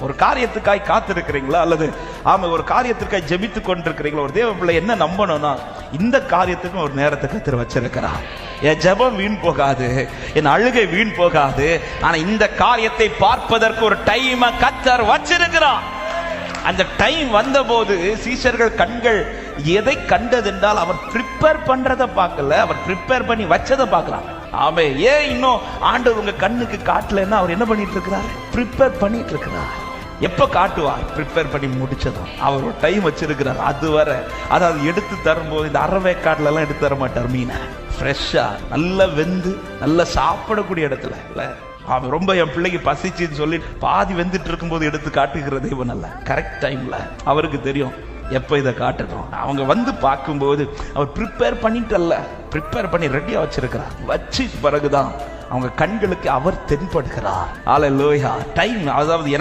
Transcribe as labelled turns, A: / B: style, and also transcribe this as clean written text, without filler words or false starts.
A: ஒரு காரியத்துக்காய் காத்திருக்கிறீங்களா, அல்லது ஒரு காரியத்திற்காய் ஜெபித்து கொண்டிருக்கிறீங்களா? ஒரு தேவ பிள்ளை என்ன நம்பணும்னா, இந்த காரியத்துக்கும் ஒரு நேரத்தை கர்த்தர் வச்சிருக்கிறார். என் ஜெபம் வீண் போகாது, என் அழுகை வீண் போகாது. ஆனா இந்த காரியத்தை பார்ப்பதற்கு ஒரு டைம் கர்த்தர் வச்சிருக்கிறார். அந்த டைம் வந்த போது சீஷர்கள் கண்கள் எதை கண்டதென்றால், அவர் ப்ரிப்பேர் பண்றதை பார்க்கல, அவர் ப்ரிப்பேர் பண்ணி வச்சதை பார்க்கலாம். ஆமே. ஏன் இன்னும் ஆண்டவர் உங்க கண்ணுக்கு காட்டலன்னா, அவர் என்ன பண்ணிட்டு இருக்கிறார்? ப்ரிப்பேர் பண்ணிட்டு இருக்கிறார். எப்ப காட்டுவார்? ப்ரிப்பேர் பண்ணி முடிச்சதான். அவர் ஒரு டைம் வச்சிருக்கிறார். அதுவரை, அதாவது எடுத்து தரும்போது இந்த அரவை காட்டுல எல்லாம் எடுத்து தர மாட்டார். மீனை ஃப்ரெஷ்ஷா நல்லா வெந்து நல்லா சாப்பிடக்கூடிய இடத்துல இல்ல. அவன் ரொம்ப என் பிள்ளைக்கு பசிச்சுன்னு சொல்லி பாதி வெந்துட்டு இருக்கும்போது எடுத்து காட்டுகிற தெய்வம் அல்ல. கரெக்ட் டைம்ல அவருக்கு தெரியும் எப்ப இதை காட்டணும். அவங்க வந்து பார்க்கும்போது அவர் ப்ரிப்பேர் பண்ணிட்டு அல்ல, ப்ரிப்பேர் பண்ணி ரெடியா வச்சிருக்கிறார். வச்சு பிறகுதான் அவங்க கண்களுக்கு அவர் தென்படுகிறார். ஹல்லேலூயா. டைம், அதாவது எனக்கு